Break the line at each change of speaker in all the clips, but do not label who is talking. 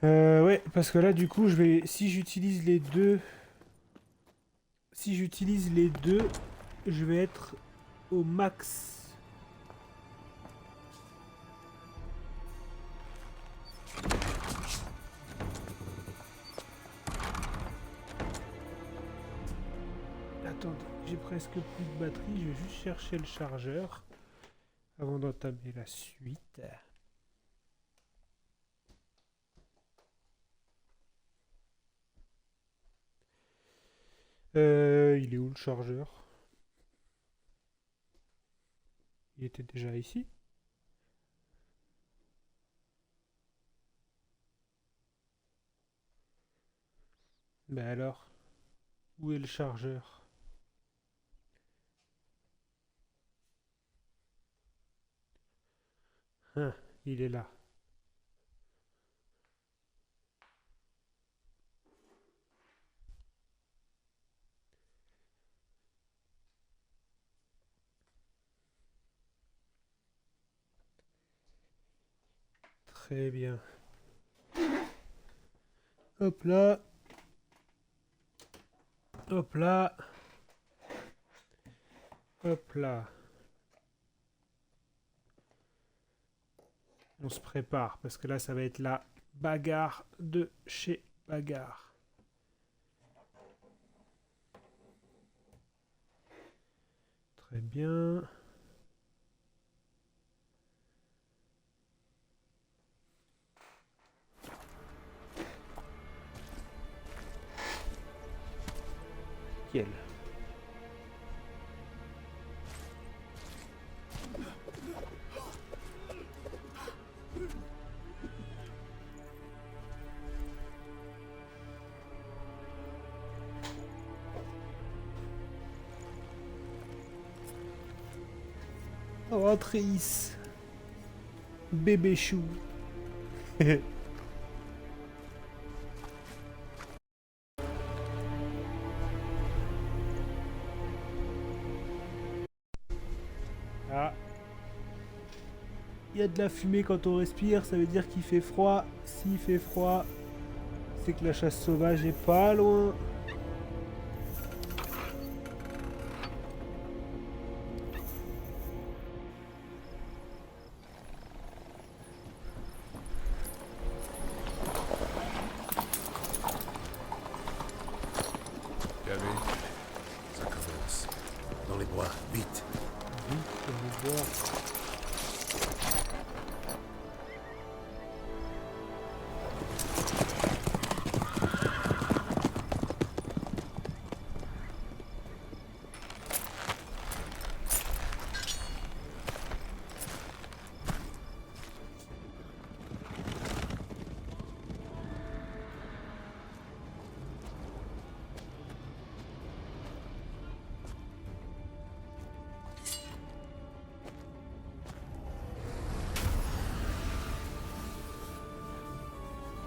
Ouais, parce que là, du coup, je vais... Si j'utilise les deux... Si j'utilise les deux, je vais être au max. Attendez, j'ai presque plus de batterie. Je vais juste chercher le chargeur avant d'entamer la suite. Il est où le chargeur? Il était déjà ici? Ben alors, où est le chargeur? Hein, il est là. Très bien. Hop là, hop là, hop là. On se prépare parce que là, ça va être la bagarre de chez bagarre. Très bien. Nickel. Oh, Tris. Bébé chou. Ah, il y a de la fumée quand on respire, ça veut dire qu'il fait froid. S'il fait froid, c'est que la chasse sauvage est pas loin.
Gavé, ça commence. Dans les bois, vite.
Vite, on va voir.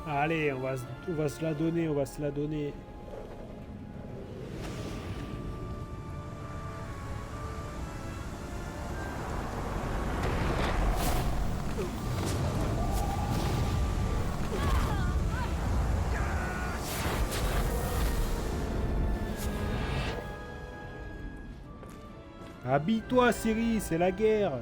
Allez, on va se la donner, on va se la donner. Habille-toi, Siri, c'est la guerre.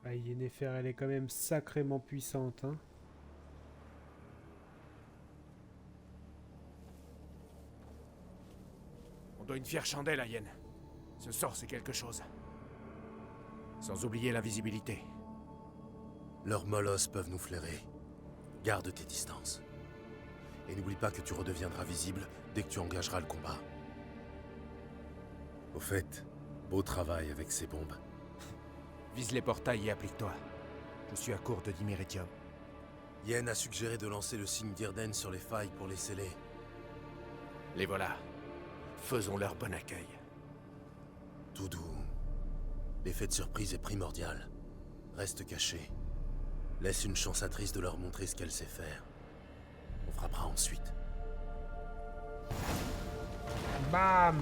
Ah, Yennefer, elle est quand même sacrément puissante, hein.
On doit une fière chandelle à Yen. Ce sort, c'est quelque chose. Sans oublier l'invisibilité.
Leurs molosses peuvent nous flairer. Garde tes distances. Et n'oublie pas que tu redeviendras visible dès que tu engageras le combat. Au fait, beau travail avec ces bombes.
Vise les portails et applique-toi. Je suis à court de diméridium.
Yen a suggéré de lancer le signe d'Irden sur les failles pour les sceller.
Les voilà. Faisons leur bon accueil.
Tout doux. L'effet de surprise est primordial. Reste caché. Laisse une chansatrice de leur montrer ce qu'elle sait faire. On frappera ensuite.
Bam!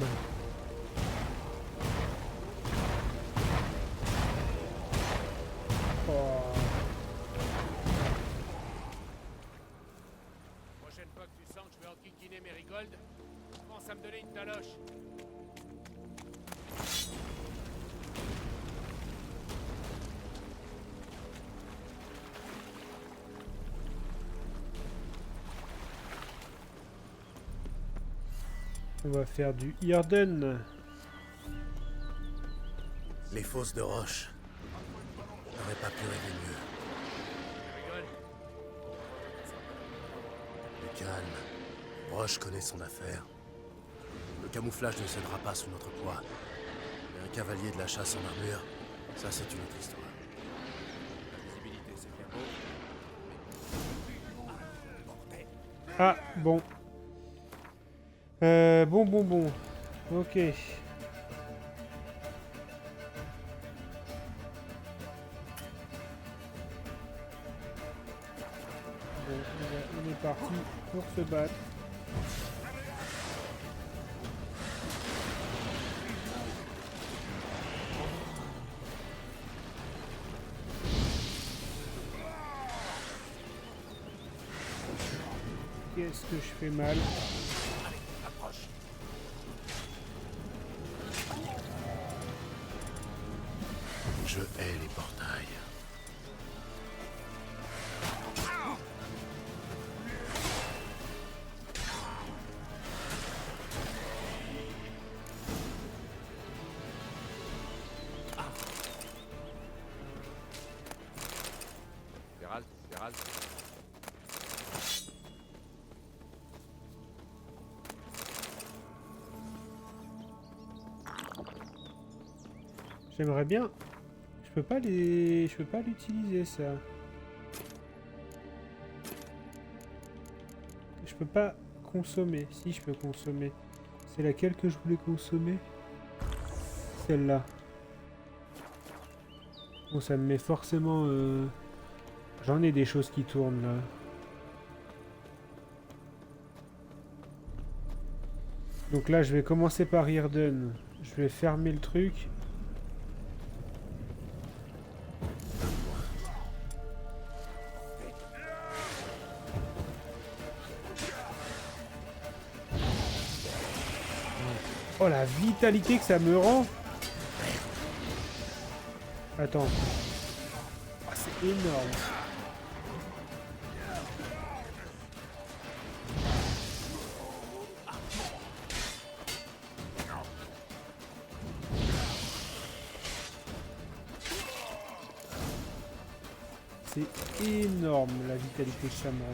Oh.
Prochaine fois que tu sens que je vais enquiquiner Merigold, pense à me donner une taloche.
On va faire du Irden.
Les fosses de roche n'auraient pas pu rêver mieux.
Merigold,
Le calme. Roche connaît son affaire. Le camouflage ne cédera pas sous notre poids. Mais un cavalier de la chasse en armure, ça c'est une autre histoire.
la visibilité c'est bien beau. Bordel.
Ah, bon. Bon. Ok. Bon, on est parti pour se battre. Qu'est-ce que je fais mal?
Approche.
Je hais les portails.
Gérald.
J'aimerais bien. Je peux pas l'utiliser ça. Je peux pas consommer. Si, je peux consommer. C'est laquelle que je voulais consommer? Celle-là. Bon, ça me met forcément... J'en ai des choses qui tournent là. Donc là, je vais commencer par Irden. Je vais fermer le truc. Oh la vitalité que ça me rend. Attends. Ah, c'est énorme. C'est énorme la vitalité que ça me rend.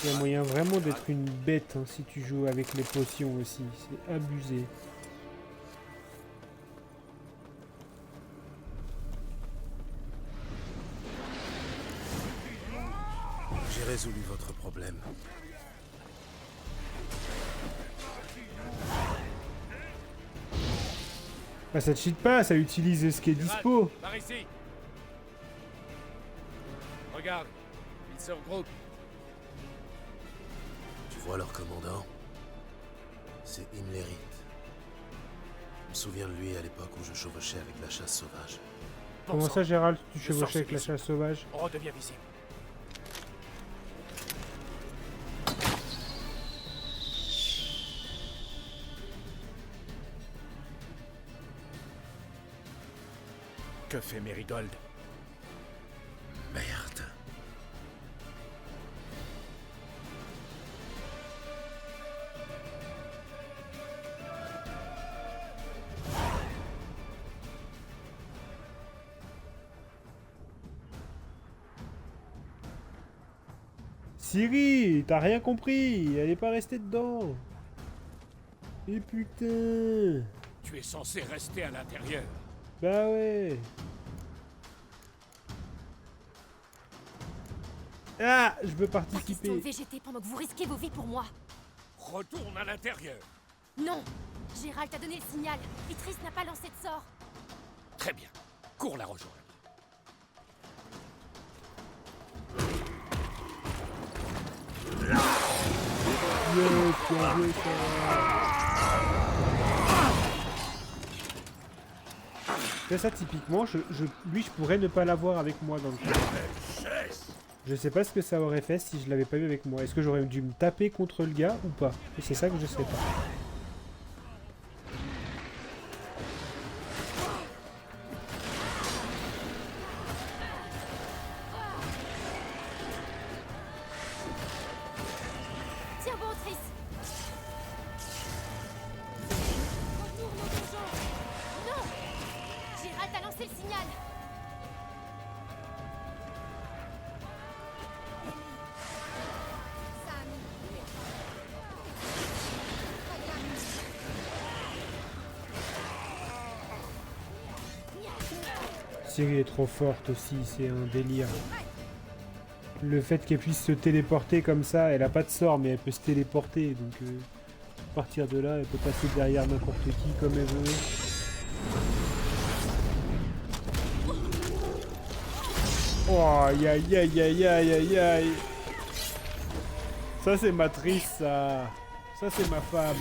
Il y a moyen vraiment d'être une bête hein, si tu joues avec les potions aussi. C'est abusé.
J'ai résolu votre problème.
Bah ça te cheat pas, ça utilise ce qui est dispo.
Par ici. Regarde, ils se regroupent.
Tu vois leur commandant? C'est Imlerith. Je me souviens de lui à l'époque où je chevauchais avec la chasse sauvage.
Bon
Comment
sang,
ça Gérald, tu
Le
chevauchais
sort,
avec la
c'est
chasse sauvage?
on redevient visible. Que fait Merigold?
Merde.
Siri, t'as rien compris, elle est pas restée dedans. Et putain.
Tu es censé rester à l'intérieur.
Bah ouais. Ah, je veux
Pas question de
participer.
végéter pendant que vous risquez vos vies pour moi.
Retourne à l'intérieur.
Non. Gérald t'a donné le signal. Et Triss n'a pas lancé de sort.
Très bien. Cours la rejoindre.
Yeah, bien joué, ça, typiquement, lui, je pourrais ne pas l'avoir avec moi dans le coup. Je sais pas ce que ça aurait fait si je l'avais pas eu avec moi. Est-ce que j'aurais dû me taper contre le gars ou pas? C'est ça que je sais pas.
Tiens bon, Triss. Retourne au donjon. Non. Gérald a lancé le signal.
Ciri est trop forte aussi, c'est un délire. Le fait qu'elle puisse se téléporter comme ça, elle a pas de sort mais elle peut se téléporter, donc à partir de là, elle peut passer derrière n'importe qui comme elle veut. Oh aïe aïe aïe aïe aïe aïe aïe. Ça c'est ma Triss, ça. Ça c'est ma femme.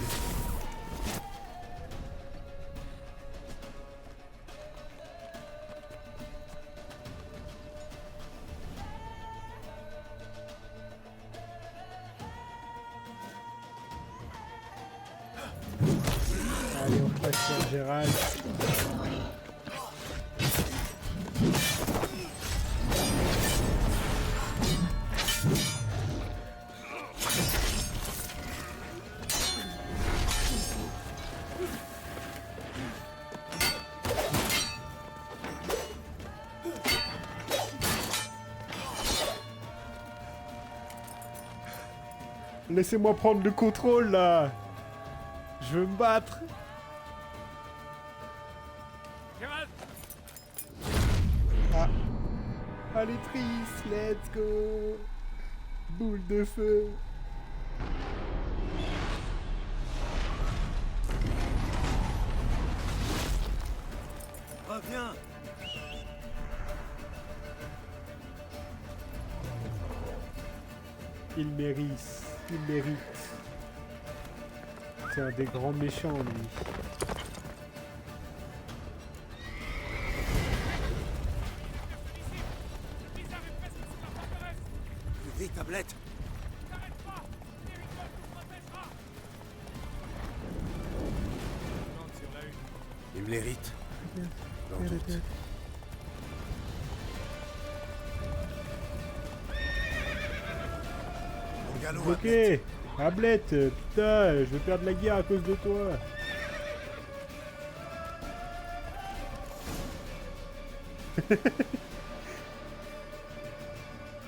Allez, on passe sur Gérald. Laissez-moi prendre le contrôle là. Je veux me battre.
Gérald.
Ah. Allez Triss, let's go. Boule de feu.
Reviens.
Il mérite. Il mérite. C'est un des grands méchants lui.
Plus vite, tablette. Il me l'hérite. J'en doute. Au galop,
Ok,
Ablette.
Ablette, putain, je vais perdre la guerre à cause de toi.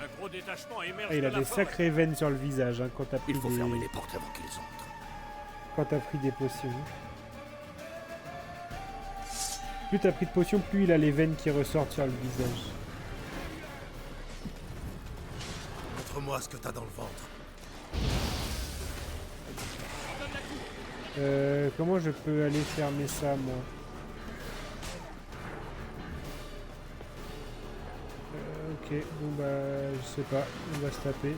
Un gros détachement émerge
Ah, il a
de la
des
forêt.
sacrées veines sur le visage hein, quand t'as pris,
Il faut fermer
des...
les portes avant qu'ils entrent.
quand t'as pris des potions. Plus t'as pris de potions, plus il a les veines qui ressortent sur le visage.
Montre-moi ce que t'as dans le ventre.
Comment je peux aller fermer ça, moi? Ok, bon bah, je sais pas, on va se taper.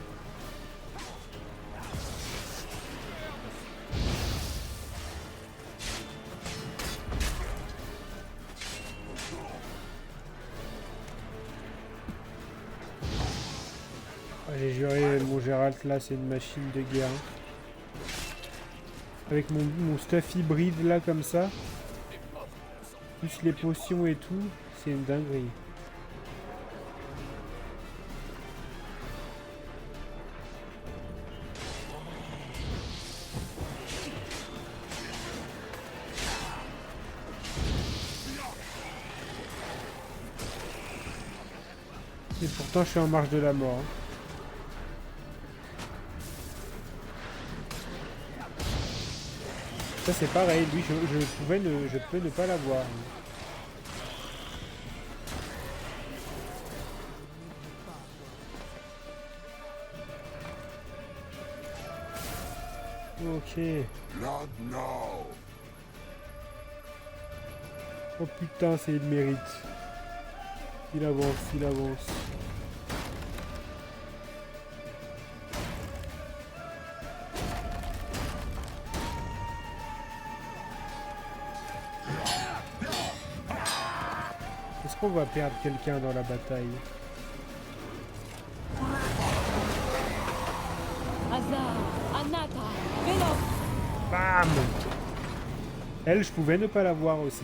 Ah, j'ai juré, mon Gérald là, c'est une machine de guerre. Hein. Avec mon stuff hybride là, comme ça. Plus les potions et tout, c'est une dinguerie. Et pourtant, je suis en marche de la mort. Hein. Ça c'est pareil, lui je peux ne pas l'avoir. Ok.
Not now.
Oh putain, c'est il mérite. Il avance, il avance. Est-ce qu'on va perdre quelqu'un dans la bataille?
Hazard, Anata, Vélox.
Bam! Elle, je pouvais ne pas la voir aussi.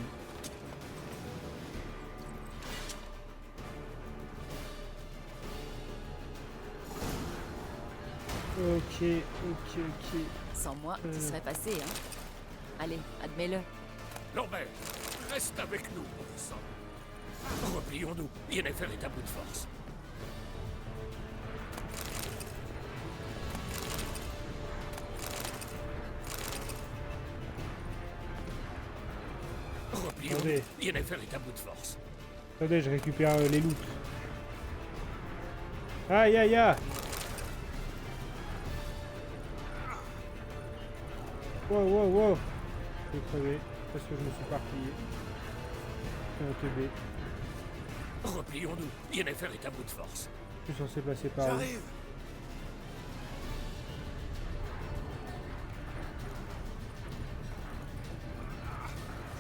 Ok, ok, ok.
Sans moi, tu serais passé, hein. Allez, admets-le.
Lambert, reste avec nous, mon sang. Replions-nous. Yennefer est à bout de force. Replions-nous.
Attendez.
Yennefer est à bout de force.
Attendez, je récupère les loots. Aïe aïe aïe! Wow wow wow! Je vais crever parce que je me suis parpillé. C'est un teubé.
Replions-nous. Yennefer est à bout de force.
Je suis censé passer par où?
J'arrive.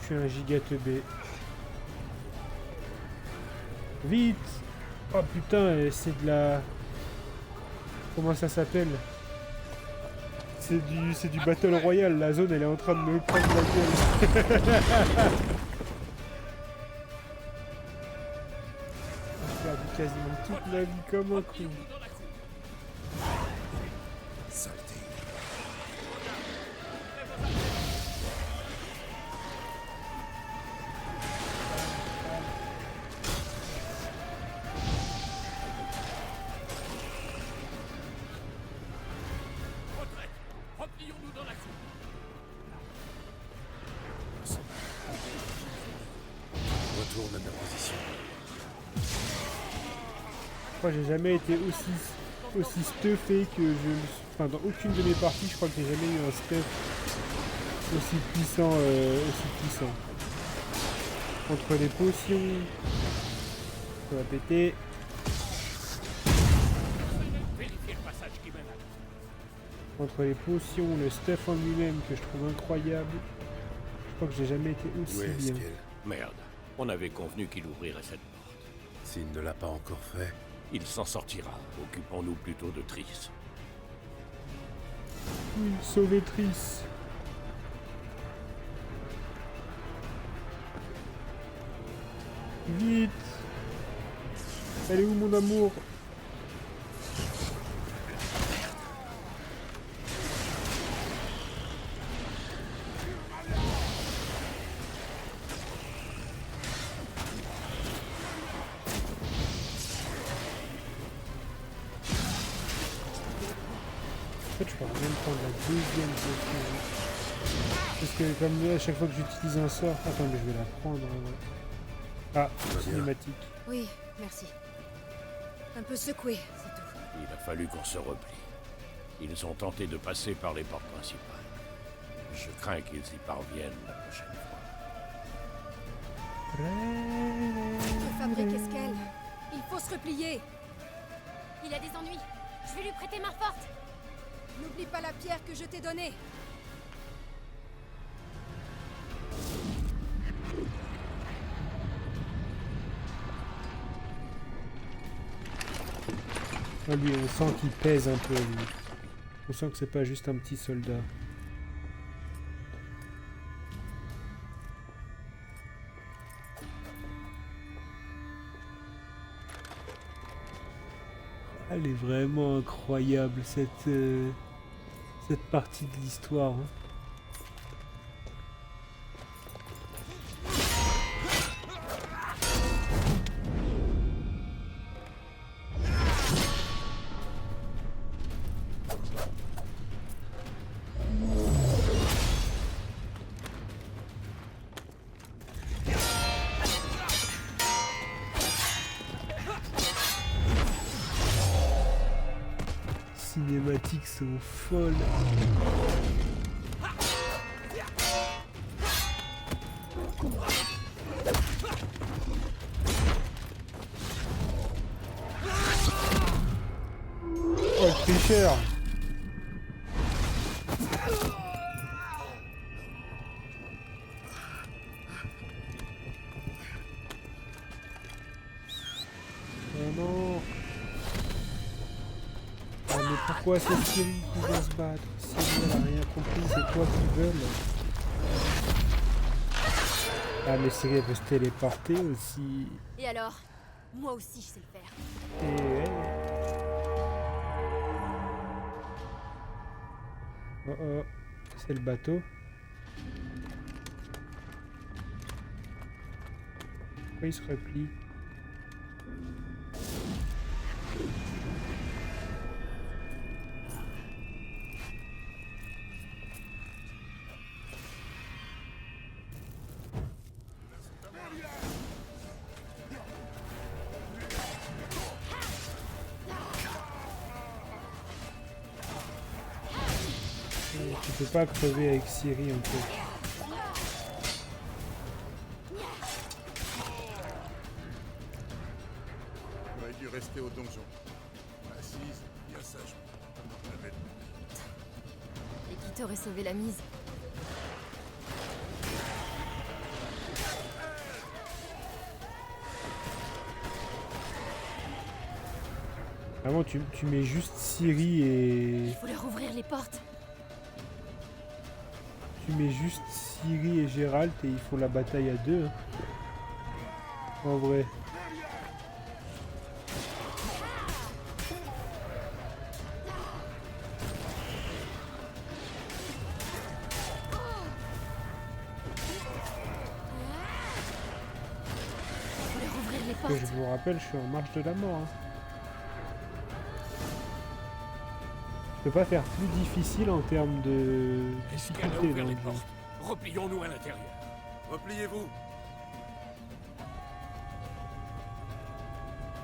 Je suis un giga teubé. Vite! Oh putain, c'est de la... Comment ça s'appelle? C'est du Battle Royale, la zone elle est en train de me prendre la gueule. J'ai perdu quasiment toute ma vie comme un con.
Saleté.
Retraite. Replions-nous dans la cour.
Retourne à ta position.
Moi j'ai jamais été aussi stuffé que je... Enfin dans aucune de mes parties je crois que j'ai jamais eu un stuff aussi puissant, Entre les potions... Ça va péter.
Vérifiez le passage qui mène à...
Entre les potions, le stuff en lui-même que je trouve incroyable. Je crois que j'ai jamais été
Où
aussi
est-ce
bien.
qu'elle?
Merde. On avait convenu qu'il ouvrirait cette porte.
S'il ne l'a pas encore fait,
Il s'en sortira. Occupons-nous plutôt de Triss.
Oui, sauvetrice. Vite. Elle est où mon amour? En fait, je pourrais même prendre la deuxième potion. Parce que comme là, à chaque fois que j'utilise un sort... Attends, mais je vais la prendre. Ouais. Ah,
bien.
cinématique.
Oui, merci. Un peu secoué, c'est tout.
Il a fallu qu'on se replie. Ils ont tenté de passer par les portes principales. Je crains qu'ils y parviennent la prochaine fois.
Fabrique Esquel. Il faut se replier.
Il a des ennuis. Je vais lui prêter main forte.
N'oublie pas la pierre que je t'ai donnée.
Ah, lui, on sent qu'il pèse un peu, lui. On sent que c'est pas juste un petit soldat. Elle est vraiment incroyable, cette partie de l'histoire. Hein. cinématiques sont folles. Oh, le tricheur! Oh non! Ah, mais pourquoi c'est Ciri qui vient se battre? Ciri, elle a rien compris, c'est toi qui veux. Ah, mais Ciri, elle peut se téléporter aussi.
Et alors? Moi aussi, je sais le faire.
Et ouais. Oh oh, c'est le bateau. Pourquoi il se replie? Tu peux pas crever avec Ciri en fait.
On aurait dû rester au donjon. Assise, bien sage.
Et qui t'aurait sauvé la mise?
Vraiment, tu mets juste Ciri et...
Il faut leur ouvrir les portes.
Tu mets juste Ciri et Geralt et ils font la bataille à deux. Hein. En vrai.
Il faut leur ouvrir les
Que
portes.
je vous rappelle, je suis en marche de la mort. Hein. Je peux pas faire plus difficile en termes de
Est-ce qu'elle a
difficulté
ouvert
dans
les
le jeu.
portes? Replions-nous à l'intérieur.
Repliez-vous.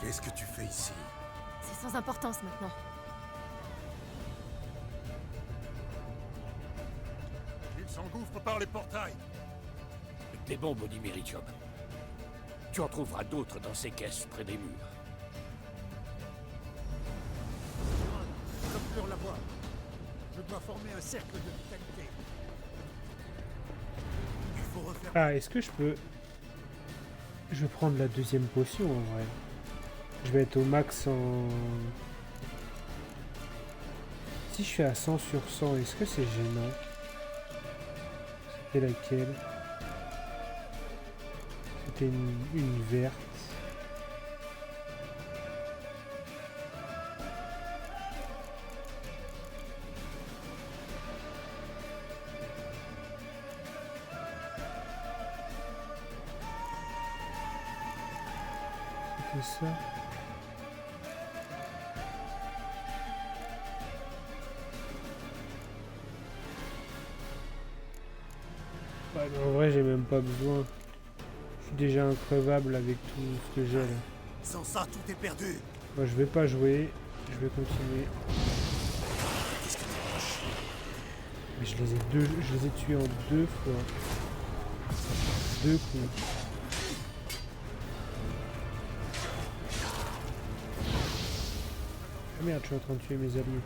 Qu'est-ce que tu fais ici?
C'est sans importance maintenant.
Il s'engouffre par les portails.
Des bombes au diméritium. Tu en trouveras d'autres dans ces caisses près des murs.
Docteur Lavoie, je dois former un cercle de vitalité. Il faut refaire...
Ah, est-ce que je peux... Je vais prendre la deuxième potion en vrai. Je vais être au max en... Si je suis à 100 sur 100, est-ce que c'est gênant? C'était laquelle? C'était une verte. C'était ça. Ouais, mais en vrai, j'ai même pas besoin. Je suis déjà increvable avec tout ce que j'ai là.
Sans ça, tout est perdu.
Moi, je vais pas jouer. Je vais continuer.
Qu'est-ce que tu manges?
Mais je les ai tués en 2 fois. 2 coups. Ah merde, je suis en train de tuer mes alliés.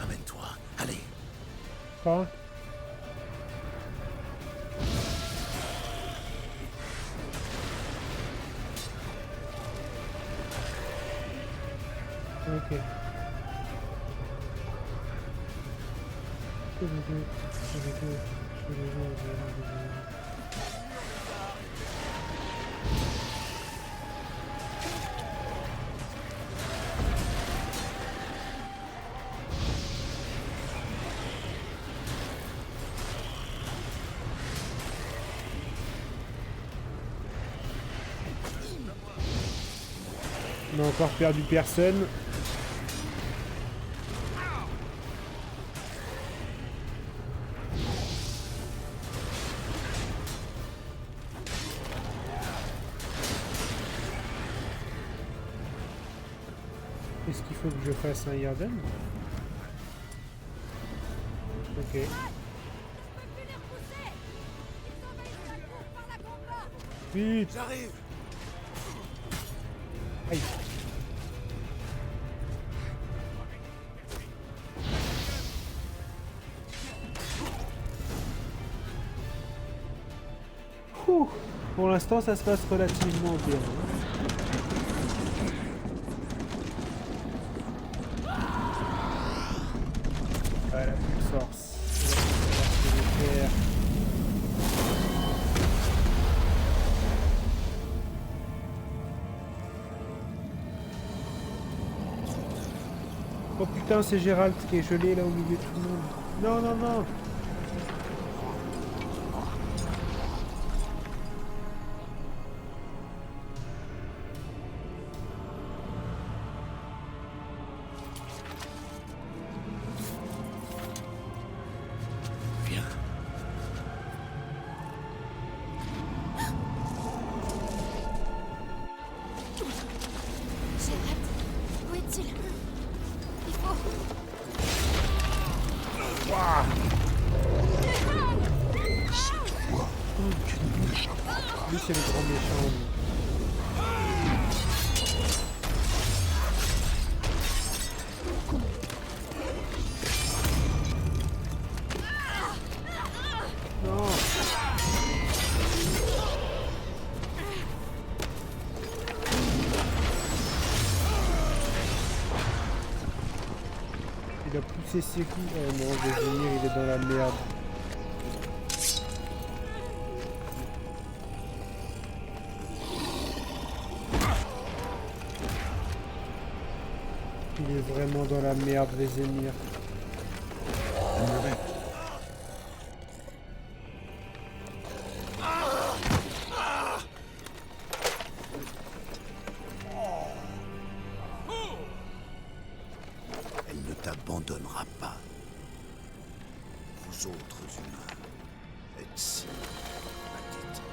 Amène-toi. Allez.
Pas. Ok. On a encore perdu personne. Est-ce qu'il faut que je fasse un Yarden? Ok.
Je peux plus les repousser. Ils envahissent la cour par la combat.
Vite.
J'arrive.
Aïe. Ouh. Pour l'instant, ça se passe relativement bien. Voilà, force. On va faire. Oh putain, c'est Gérald qui est gelé là au milieu de tout le monde. Non, non, non.
Viens.
Gérald, où est-il? Il faut...
Lui, c'est le grand méchant. lui. Non. Il a poussé ses coups. Oh non, Vézimir, il est dans la merde. Il est vraiment dans la merde, Vézimir.
Elle ne t'abandonnera pas. Vous autres humains êtes si pathétiques.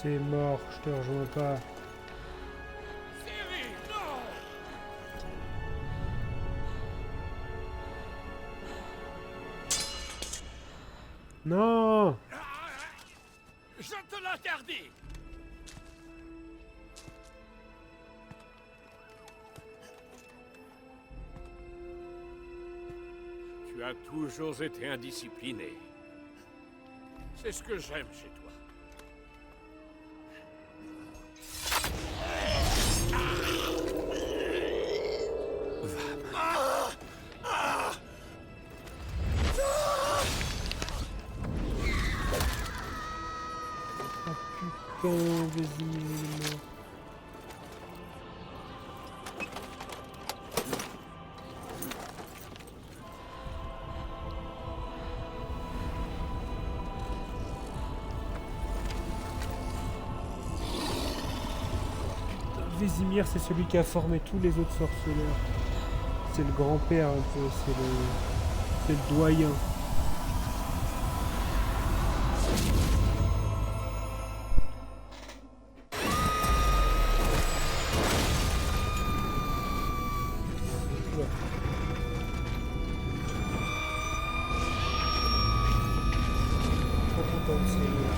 C'est mort, je te rejoins pas. Non.
Je te l'interdis. Tu as toujours été indiscipliné. C'est ce que j'aime chez toi.
Putain, Vézimir, il est mort. Vézimir, c'est celui qui a formé tous les autres sorceleurs. C'est le grand-père un peu, c'est le doyen. Ouais. Trop content de Seigneur.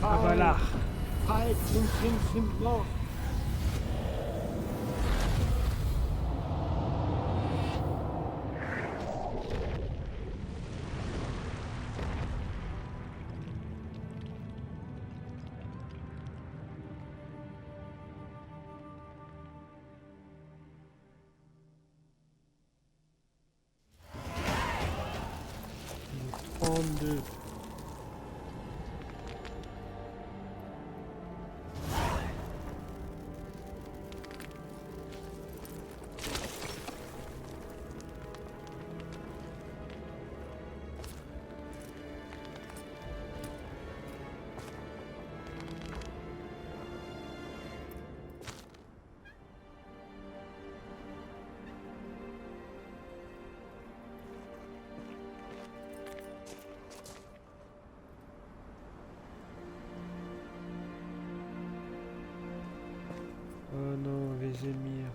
Avalar.
Frei zum Prinzen Mord.
Trente-deux. Oh non, Vézémir.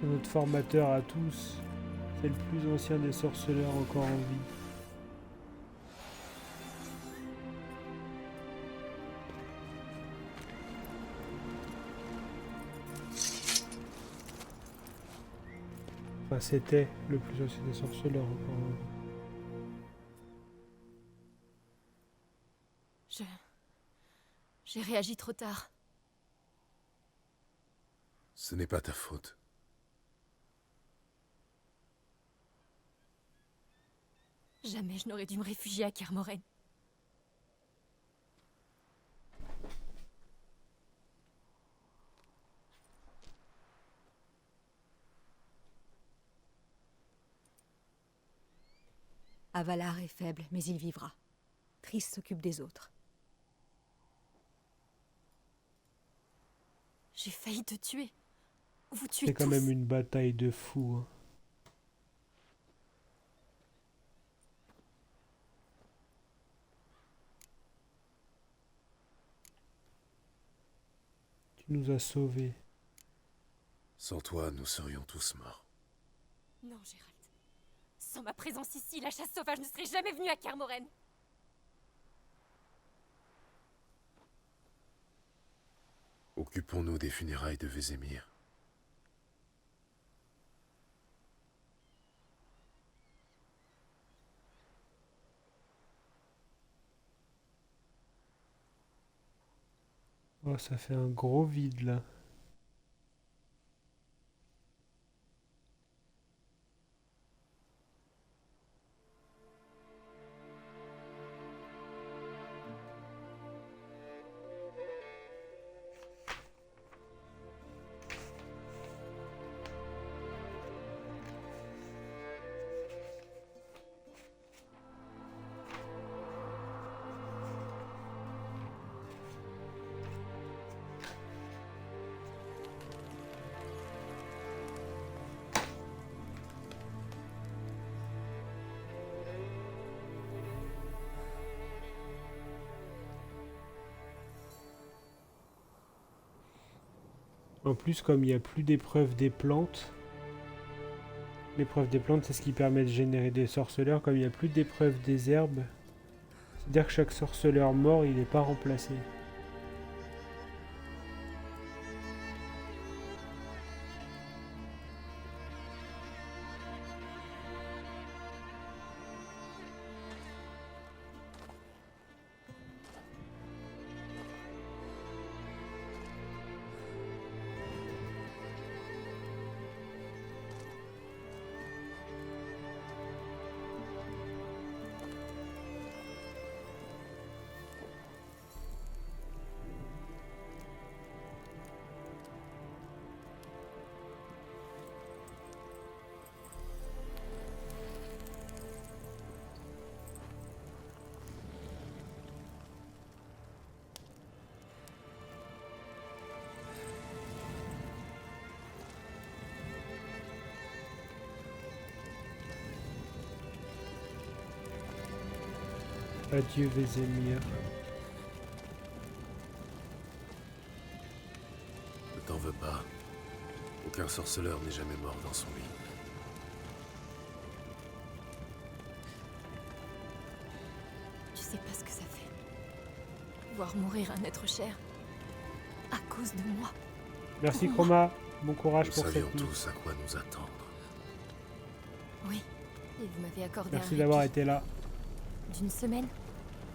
C'est notre formateur à tous. C'est le plus ancien des sorceleurs encore en vie. Enfin, c'était le plus ancien des sorceleurs encore en vie.
J'ai réagi trop tard.
Ce n'est pas ta faute.
Jamais je n'aurais dû me réfugier à Kermoren. Avalar est faible, mais il vivra. Triss s'occupe des autres. J'ai failli te tuer. Vous tuez
C'est quand
tous.
même une bataille de fous. Hein. Tu nous as sauvés.
Sans toi, nous serions tous morts.
Non, Gérald. Sans ma présence ici, la chasse sauvage ne serait jamais venue à Kermoren.
Occupons-nous des funérailles de Vézémir.
Oh, ça fait un gros vide là. En plus, comme il n'y a plus d'épreuves des plantes, l'épreuve des plantes, c'est ce qui permet de générer des sorceleurs. Comme il n'y a plus d'épreuves des herbes, c'est-à-dire que chaque sorceleur mort, il n'est pas remplacé. Adieu Vézémir.
Ne t'en veux pas. Aucun sorceleur n'est jamais mort dans son lit.
Tu sais pas ce que ça fait. Voir mourir un être cher. À cause de moi.
Merci
Pour
Chroma. Bon courage
Nous
pour
savions
cette nuit.
tous à quoi nous attendre.
Oui. Et vous m'avez accordé
Merci
un
d'avoir
répit
été là.
d'une semaine,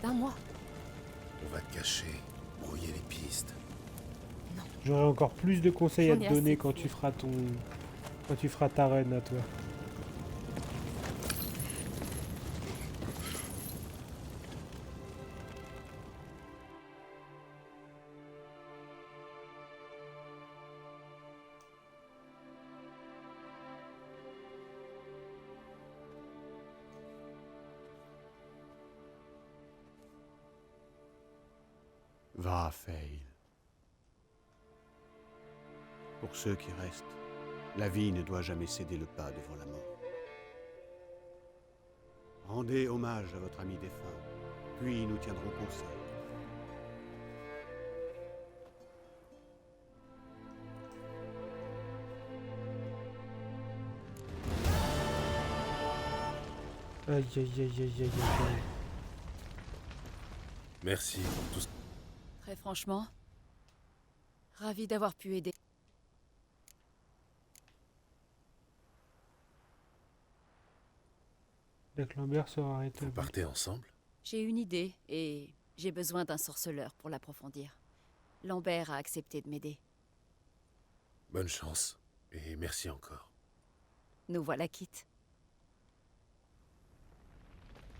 d'un mois.
On va te cacher, brouiller les pistes.
J'aurai encore plus de conseils à
J'en
te
ai
donner
assez
quand
fait.
tu feras quand tu feras ta run à toi.
Va, Fail. Pour ceux qui restent, la vie ne doit jamais céder le pas devant la mort. Rendez hommage à votre ami défunt, puis nous tiendrons conseil.
Aïe aïe aïe aïe aïe aïe.
Merci pour tout ce...
Très franchement, ravi d'avoir pu aider.
Lac Lambert sera
Vous
rétabli.
partez ensemble?
J'ai une idée et j'ai besoin d'un sorceleur pour l'approfondir. Lambert a accepté de m'aider.
Bonne chance, et merci encore.
Nous voilà quittes.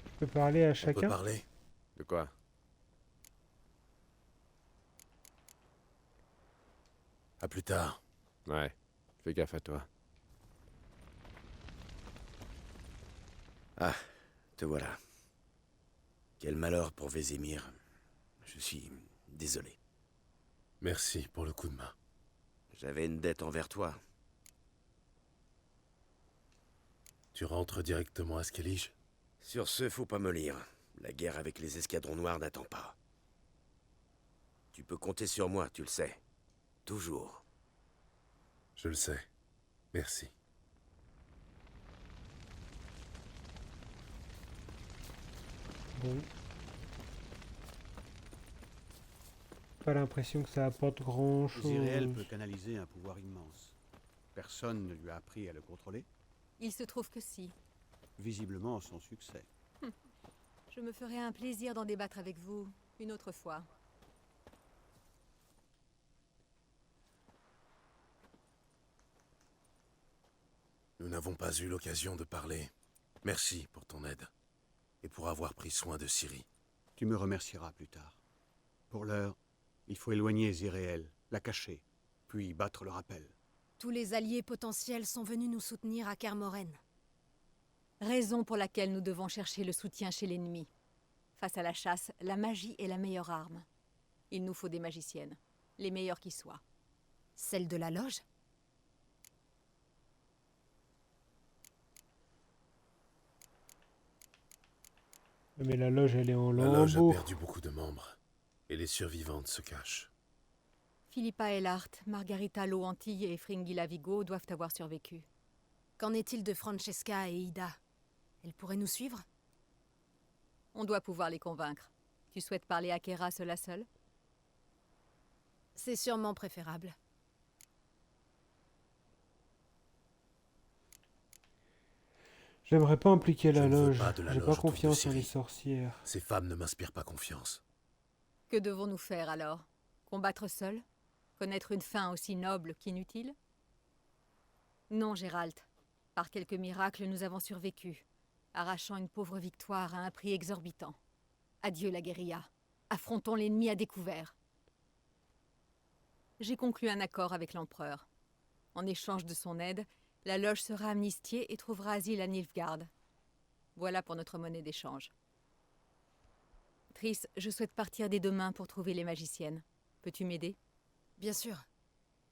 Je peux parler à
On peut
chacun?
parler?
De quoi?
À plus tard.
Ouais, fais gaffe à toi.
Ah, te voilà. Quel malheur pour Vézémir. Je suis désolé.
Merci pour le coup de main.
J'avais une dette envers toi.
Tu rentres directement à Skellige?
Sur ce, faut pas me lire. La guerre avec les escadrons noirs n'attend pas. Tu peux compter sur moi, tu le sais. Toujours.
Je le sais. Merci.
Bon. Pas l'impression que ça apporte grand
Zirael
chose.
peut canaliser un pouvoir immense. Personne ne lui a appris à le contrôler.
Il se trouve que si.
Visiblement sans succès.
Je me ferai un plaisir d'en débattre avec vous une autre fois.
Nous n'avons pas eu l'occasion de parler. Merci pour ton aide. Et pour avoir pris soin de Ciri.
Tu me remercieras plus tard. Pour l'heure, il faut éloigner Zirael, la cacher, puis battre le rappel.
Tous les alliés potentiels sont venus nous soutenir à Kermoren.
Raison pour laquelle nous devons chercher le soutien chez l'ennemi. Face à la chasse, la magie est la meilleure arme. Il nous faut des magiciennes, les meilleures qui soient.
Celle de la loge?
Mais la loge, elle est en
La loge a
lambeaux.
perdu beaucoup de membres. Et les survivantes se cachent.
Philippa Elhart, Margarita Loanti et Fringilla Vigo doivent avoir survécu.
Qu'en est-il de Francesca et Ida? Elles pourraient nous suivre?
On doit pouvoir les convaincre. Tu souhaites parler à Kera seule à seule?
C'est sûrement préférable.
J'aimerais pas impliquer
Je
la
ne veux
loge.
pas de la
J'ai
loge
pas
autour de
confiance en
Ciri.
les sorcières.
Ces femmes ne m'inspirent pas confiance.
Que devons-nous faire alors? Combattre seuls? Connaître une fin aussi noble qu'inutile? Non, Gérald. Par quelques miracles, nous avons survécu, arrachant une pauvre victoire à un prix exorbitant. Adieu la guérilla. Affrontons l'ennemi à découvert. J'ai conclu un accord avec l'empereur. En échange de son aide, la loge sera amnistiée et trouvera asile à Nilfgaard. Voilà pour notre monnaie d'échange. Triss, je souhaite partir dès demain pour trouver les magiciennes. Peux-tu m'aider?
Bien sûr.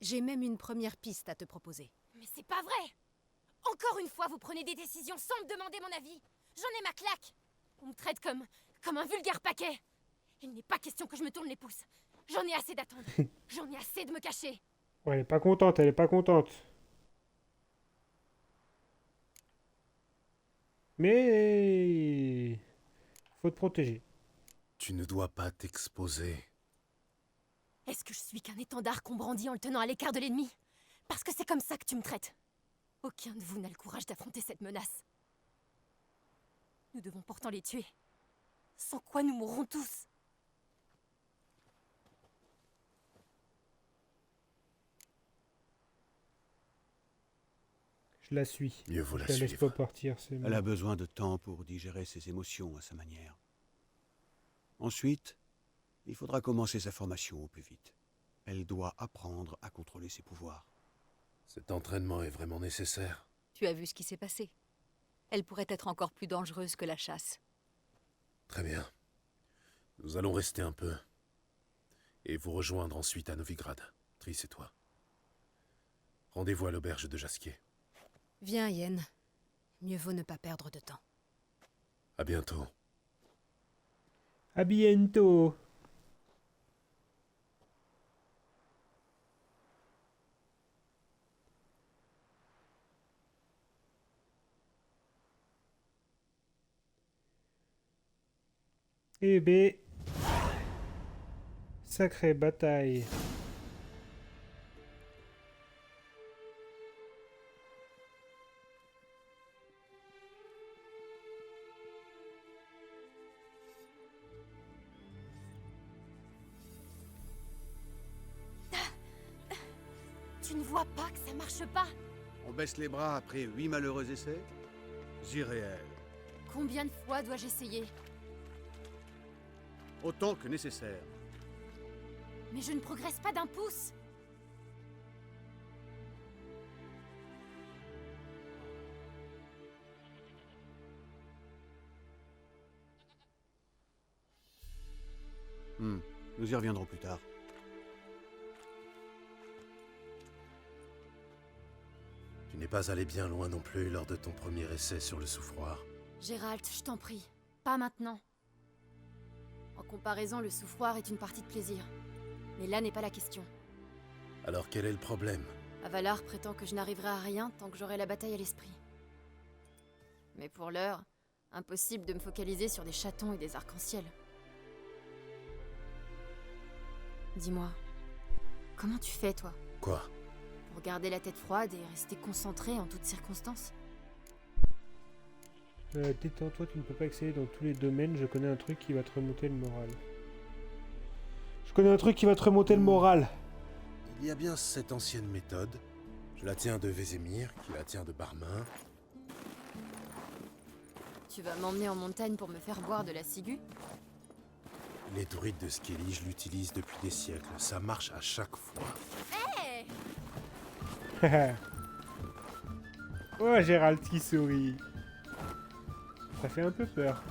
J'ai même une première piste à te proposer.
Mais c'est pas vrai! Encore une fois, vous prenez des décisions sans me demander mon avis. J'en ai ma claque. On me traite comme comme un vulgaire paquet. Il n'est pas question que je me tourne les pouces. J'en ai assez d'attendre. J'en ai assez de me cacher.
Ouais, elle est pas contente, elle est pas contente. Mais... faut te protéger.
Tu ne dois pas t'exposer.
Est-ce que je suis qu'un étendard qu'on brandit en le tenant à l'écart de l'ennemi? Parce que c'est comme ça que tu me traites. Aucun de vous n'a le courage d'affronter cette menace. Nous devons pourtant les tuer. Sans quoi nous mourrons tous.
Je la suis.
Mieux vaut la
Je la laisse
suivre.
pas partir, c'est
Elle a besoin de temps pour digérer ses émotions à sa manière. Ensuite, il faudra commencer sa formation au plus vite. Elle doit apprendre à contrôler ses pouvoirs.
Cet entraînement est vraiment nécessaire.
Tu as vu ce qui s'est passé. Elle pourrait être encore plus dangereuse que la chasse.
Très bien. Nous allons rester un peu. Et vous rejoindre ensuite à Novigrad, Triss et toi. Rendez-vous à l'auberge de Jasquier.
Viens, Yen. Mieux vaut ne pas perdre de temps.
À bientôt.
À bientôt. Eh ben... sacrée bataille.
Tu ne vois pas que ça marche pas?
On baisse les bras après 8 malheureux essais? Irréel.
Combien de fois dois-je essayer?
Autant que nécessaire.
Mais je ne progresse pas d'un pouce.
Nous y reviendrons plus tard.
Tu n'es pas allé bien loin non plus lors de ton premier essai sur le souffroir.
Gérald, je t'en prie. Pas maintenant. En comparaison, le souffroir est une partie de plaisir. Mais là n'est pas la question.
Alors quel est le problème?
Avalar prétend que je n'arriverai à rien tant que j'aurai la bataille à l'esprit. Mais pour l'heure, impossible de me focaliser sur des chatons et des arcs-en-ciel. Dis-moi, comment tu fais, toi?
Quoi?
Pour garder la tête froide et rester concentré en toutes circonstances?
Détends-toi, tu ne peux pas exceller dans tous les domaines. Je connais un truc qui va te remonter le moral. Je connais un truc qui va te remonter le moral.
Il y a bien cette ancienne méthode. Je la tiens de Vézémir, qui la tient de Barmin.
Tu vas m'emmener en montagne pour me faire boire de la ciguë?
Les druides de Skellige l'utilisent depuis des siècles. Ça marche à chaque fois.
Hé!
Oh, Gérald qui sourit. Ça fait un peu peur.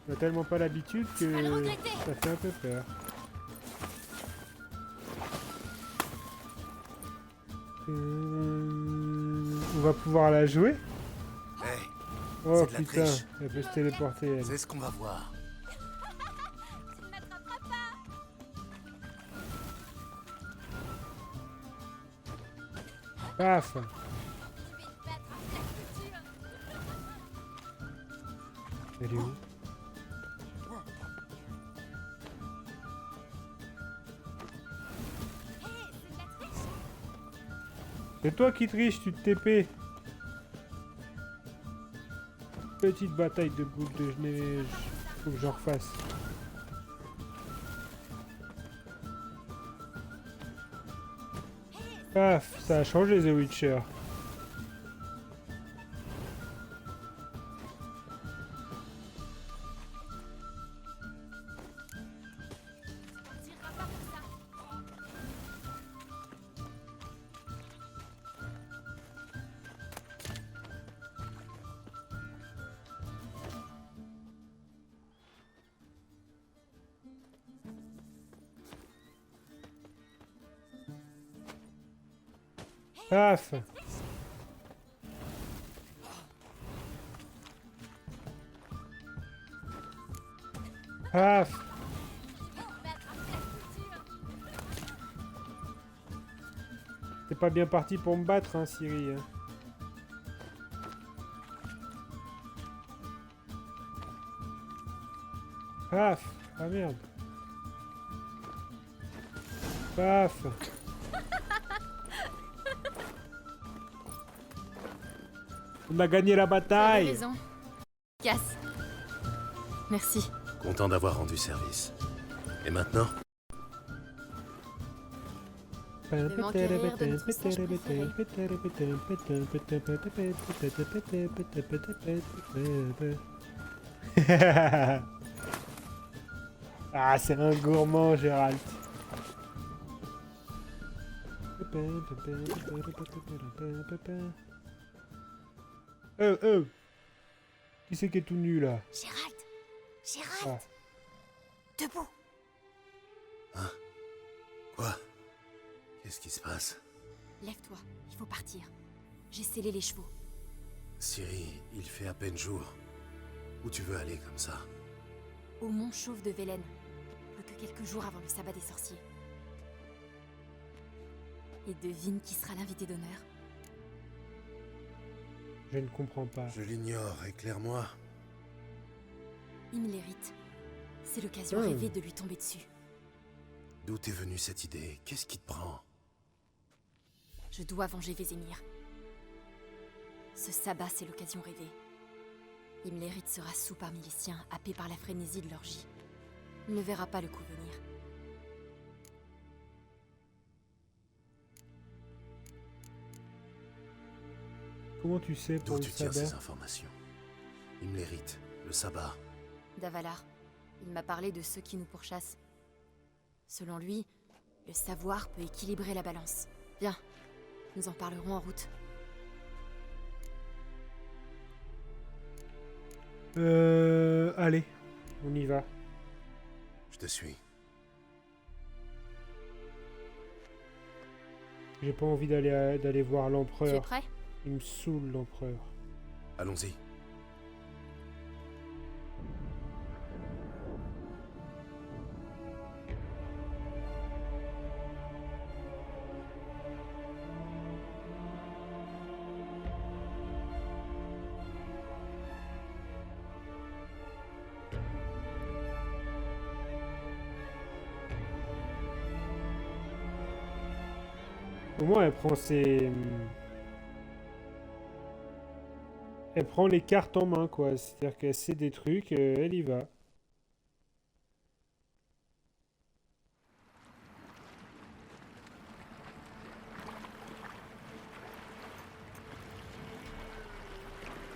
On a tellement pas l'habitude que ça fait un peu peur. On va pouvoir la jouer?
Hey,
Oh
c'est de la
putain,
triche.
elle peut se téléporter elle.
C'est ce qu'on va voir.
Tu ne m'attraperas pas!
Paf!
Je vais te battre à la culture!
Elle est où?
Hé, c'est de la triche!
C'est toi qui triches, tu te TP. Petite bataille de boules de neige. Faut que j'en refasse. Paf, ça a changé The Witcher.
Tu partiras pas pour ça!
Paf! Paf. T'es pas bien parti pour me battre, hein, Ciri. Hein. Paf. Ah merde. Paf. On a gagné la
T'avais
bataille.
raison. Casse. Merci.
Content d'avoir rendu service. Et maintenant?
Ne manquez rire de notre stage
Ah, c'est un gourmand, Gérald. Qui c'est qui est tout nu là?
Gérald. Gérald.
Ah.
Debout.
Hein? Quoi? Qu'est-ce qui se passe?
Lève-toi. Il faut partir. J'ai scellé les chevaux.
Ciri, il fait à peine jour. Où tu veux aller comme ça?
Au mont Chauve de Velen. Plus que quelques jours avant le sabbat des sorciers. Et devine qui sera l'invité d'honneur.
Je ne comprends pas.
Je l'ignore, éclaire-moi.
Imlérite. C'est l'occasion rêvée de lui tomber dessus.
D'où t'es venue cette idée? Qu'est-ce qui te prend?
Je dois venger Vézémir. Ce sabbat, c'est l'occasion rêvée. Imlérite sera sous parmi les siens, happé par la frénésie de l'orgie. Il ne verra pas le coup venir.
Comment tu sais pour
D'où
le
tu tires
sabbat?
ces informations? Imlérite, le sabbat.
D'Avalar, il m'a parlé de ceux qui nous pourchassent. Selon lui, le savoir peut équilibrer la balance. Bien, nous en parlerons en route.
Allez, on y va.
Je te suis.
J'ai pas envie d'aller voir
Tu es
l'empereur.
prêt?
Il me saoule l'empereur.
Allons-y.
Au moins, elle prend ses... Elle prend les cartes en main, quoi. C'est-à-dire qu'elle sait des trucs, elle y va.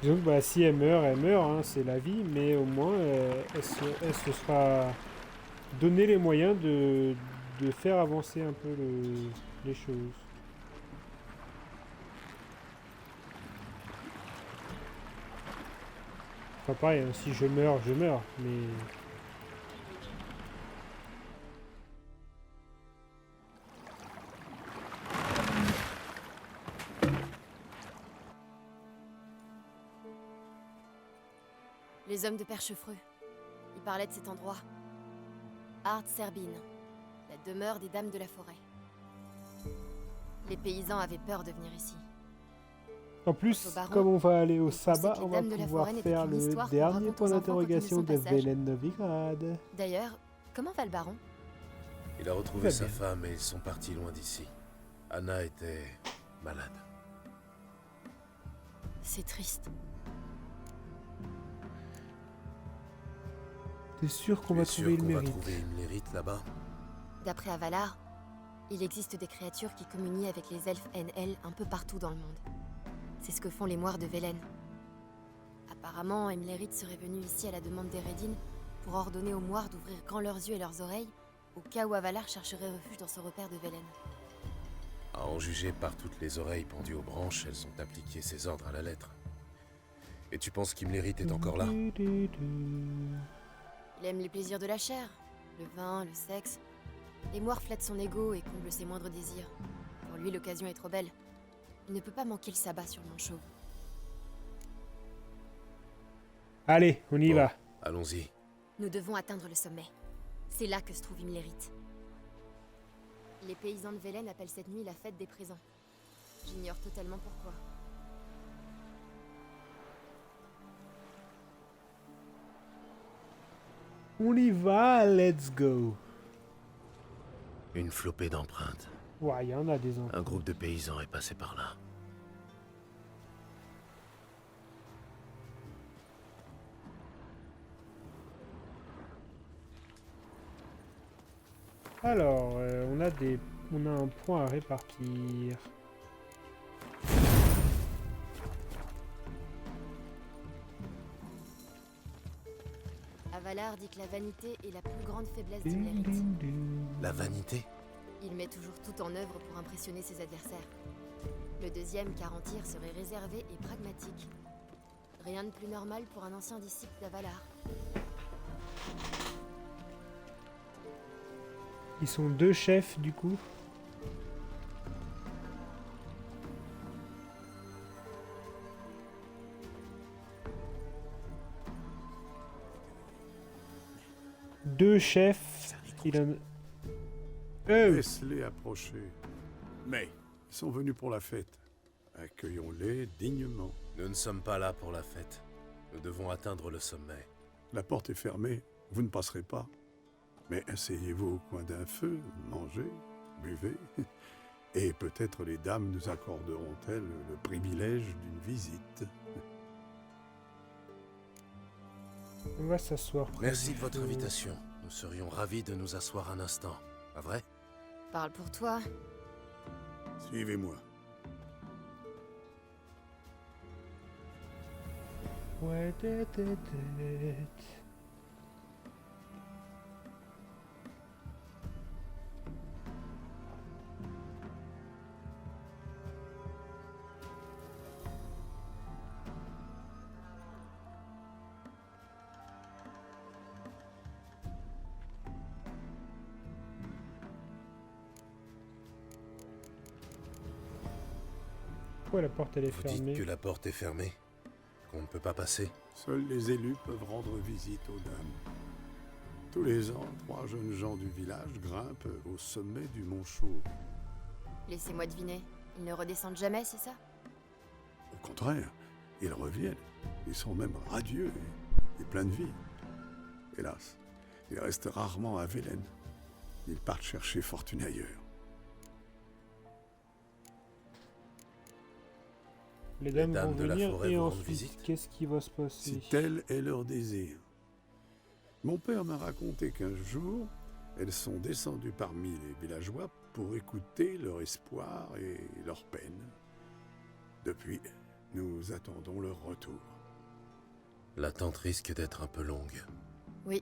Disons que bah, si elle meurt, hein, c'est la vie, mais au moins, elle se sera donné les moyens de faire avancer un peu les choses. Enfin pareil, hein, si je meurs, mais...
Les hommes de Perchefreux. Ils parlaient de cet endroit. Ard Serbin, la demeure des dames de la forêt. Les paysans avaient peur de venir ici.
En plus,
Quant au baron,
comme on va aller au
il pensait
sabbat,
que les
on va
dames de la
pouvoir
forêt n'étaient
faire
qu'une
le
histoire qu'on
dernier
raconte
point
aux enfants
d'interrogation
quand
de
ils ne sont pas sages.
Velen Novigrad.
D'ailleurs, comment va le baron?
Il a retrouvé
Très
sa
bien.
femme et ils sont partis loin d'ici. Anna était malade.
C'est triste.
T'es sûr qu'on
Tu
va
es sûr
trouver le
qu'on va
mérite?
trouver une mérite là-bas?
D'après Avalar, il existe des créatures qui communient avec les elfes NL un peu partout dans le monde. C'est ce que font les moires de Velen. Apparemment, Imlérite serait venu ici à la demande d'Eredin pour ordonner aux moires d'ouvrir grand leurs yeux et leurs oreilles au cas où Avalar chercherait refuge dans ce repère de Velen.
À en juger par toutes les oreilles pendues aux branches, elles ont appliqué ses ordres à la lettre. Et tu penses qu'Imlérite est encore là?
Il aime les plaisirs de la chair, le vin, le sexe. Les moires flattent son ego et comblent ses moindres désirs. Pour lui, l'occasion est trop belle. Il ne peut pas manquer le sabbat sur le Mont Chauve.
Allez, on y
Bon,
va.
allons-y.
Nous devons atteindre le sommet. C'est là que se trouve Imlerith. Les paysans de Velen appellent cette nuit la fête des présents. J'ignore totalement pourquoi.
On y va, let's go.
Une flopée d'empreintes.
Ouais, il y en a des
Un
empreintes.
groupe de paysans est passé par là.
Alors, on a un point à répartir.
Avalar dit que la vanité est la plus grande faiblesse d'Imlerith.
La vanité?
Il met toujours tout en œuvre pour impressionner ses adversaires. Le deuxième, Carantyr, serait réservé et pragmatique. Rien de plus normal pour un ancien disciple d'Avalar.
Ils sont 2 chefs du coup. Deux chefs. Il en...
Laisse-les approcher.
Mais,
Ils sont venus pour la fête. Accueillons-les dignement.
Nous ne sommes pas là pour la fête. Nous devons atteindre le sommet.
La porte est fermée, vous ne passerez pas. Mais asseyez-vous au coin d'un feu, mangez, buvez. Et peut-être les dames nous accorderont-elles le privilège d'une visite.
On va s'asseoir. près
Merci
du
de votre
feu.
invitation. Nous serions ravis de nous asseoir un instant. Pas vrai?
Parle pour toi.
Suivez-moi.
Ouais, tête. Pourquoi la porte elle est
Vous
fermée?
dites que la porte est fermée? Qu'on ne peut pas passer?
Seuls les élus peuvent rendre visite aux dames. Tous les ans, 3 jeunes gens du village grimpent au sommet du mont Chauve.
Laissez-moi deviner. Ils ne redescendent jamais, c'est ça?
Au contraire, ils reviennent. Ils sont même radieux et pleins de vie. Hélas, ils restent rarement à Velen. Ils partent chercher fortune ailleurs.
Les dames
dames
vont
de la
venir
forêt
et
vous rendent
ensuite,
visite.
qu'est-ce qui va se passer?
Si tel est leur désir. Mon père m'a raconté qu'un jour, elles sont descendues parmi les villageois pour écouter leur espoir et leur peine. Depuis, nous attendons leur retour.
L'attente risque d'être un peu longue.
Oui,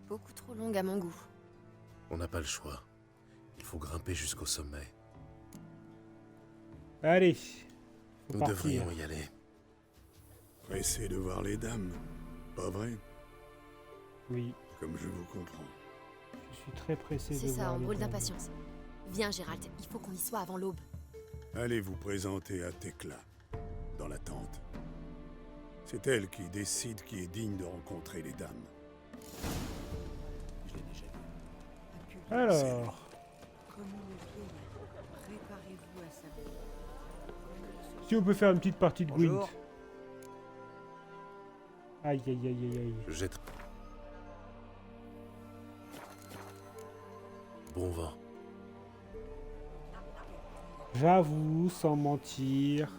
beaucoup trop longue à mon goût.
On n'a pas le choix. Il faut grimper jusqu'au sommet.
Allez, faut
Nous
partir.
devrions y aller.
Pressé de voir les dames, pas vrai?
Oui,
Comme je vous comprends.
je suis très pressé de
C'est ça,
voir
on
les
brûle
dames.
d'impatience. Viens, Gérald, il faut qu'on y soit avant l'aube.
Allez vous présenter à Tekla, dans la tente. C'est elle qui décide qui est digne de rencontrer les dames.
Alors, si on peut faire une petite partie de Gwent.
Bonjour.
Aïe, aïe, aïe, aïe, aïe.
Jette. Bon vent.
J'avoue, sans mentir,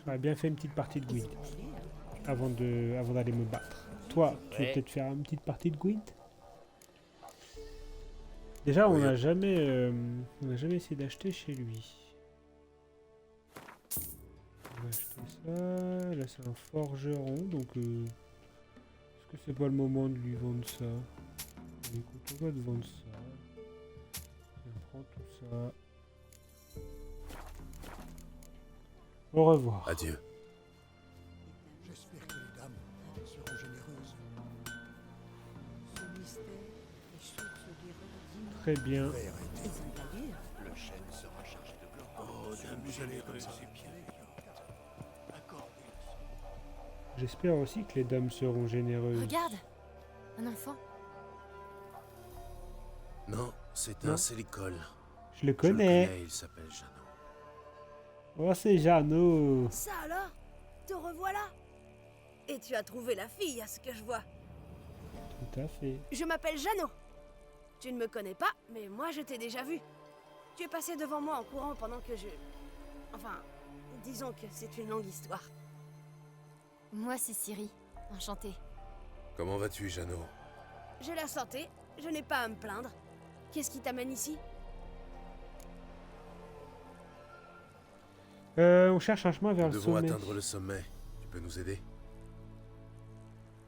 j'aurais bien fait une petite partie de Gwent avant d'aller me battre. Toi, tu veux peut-être faire une petite partie de Gwent? Déjà, on n'a jamais essayé d'acheter chez lui. On va acheter ça. Là, c'est un forgeron, donc est-ce que c'est pas le moment de lui vendre ça? Écoute, on va te vendre ça. On prend tout ça. Au revoir.
Adieu.
J'espère que les dames seront généreuses. Ce mystère est source d'erreurs
Très bien.
le chêne sera chargé de gloire.
Oh, dames, j'allais comme ça.
J'espère aussi que les dames seront généreuses.
Regarde, Un enfant?
Non, c'est
Non.
un Célicole.
Je le
Je
connais.
il s'appelle Jeannot.
Oh, c'est Jeannot.
Ça alors? Te revoilà? Et tu as trouvé la fille, à ce que je vois.
Tout à fait.
Je m'appelle Jeannot. Tu ne me connais pas, mais moi je t'ai déjà vu. Tu es passé devant moi en courant pendant que je... Enfin, disons que c'est une longue histoire.
Moi, c'est Ciri. Enchantée.
Comment vas-tu, Jeannot?
J'ai la santé, je n'ai pas à me plaindre. Qu'est-ce qui t'amène ici?
On cherche un chemin vers
Nous
le
devons
sommet.
atteindre le sommet. Tu peux nous aider?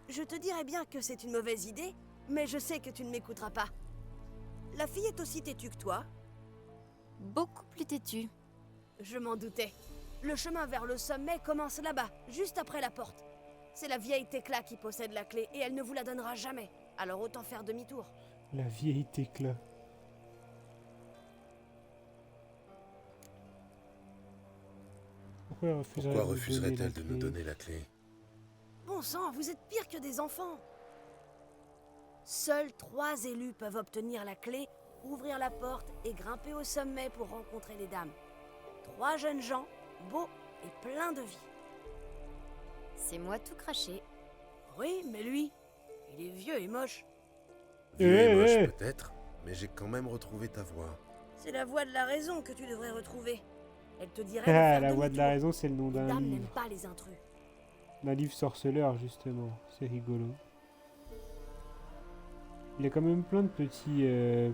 Je te dirais bien que c'est une mauvaise idée, mais je sais que tu ne m'écouteras pas. La fille est aussi têtue que toi.
Beaucoup plus têtue.
Je m'en doutais. Le chemin vers le sommet commence là-bas, juste après la porte. C'est la vieille Tecla qui possède la clé et elle ne vous la donnera jamais. Alors autant faire demi-tour.
La vieille Tecla. Pourquoi
refuserait-elle de nous donner la clé?
Bon sang, vous êtes pire que des enfants. Seuls 3 élus peuvent obtenir la clé, ouvrir la porte et grimper au sommet pour rencontrer les dames. 3 jeunes gens, beaux et pleins de vie.
C'est moi tout craché.
Oui, mais lui, il est vieux et moche.
Vieux et moche
eh.
peut-être, mais j'ai quand même retrouvé ta voix.
C'est la voix de la raison que tu devrais retrouver. Elle te dirait de
Ah,
faire
la voix de la
demi-tour.
raison, c'est le nom
Les
d'un
dames n'aiment
livre.
pas les intrus.
D'un livre sorceleur, justement. C'est rigolo. Il y a quand même plein de petits... Il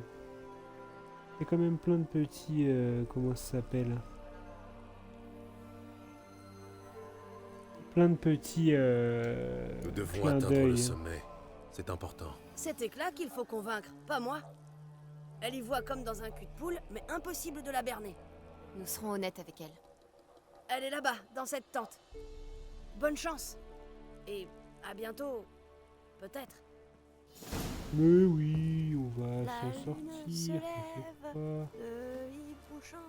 y a quand même plein de petits... Comment ça s'appelle? Plein de petits...
Nous devons
clins
atteindre
d'œil.
le sommet. C'est important.
C'est Tecla qu'il faut convaincre, pas moi. Elle y voit comme dans un cul de poule, mais impossible de la berner.
Nous serons honnêtes avec elle.
Elle est là-bas, dans cette tente. Bonne chance. Et à bientôt. Peut-être.
Mais oui, on va
La
s'en
lune se
sortir.
lève.
t'inquiète pas.
Le hibou chante.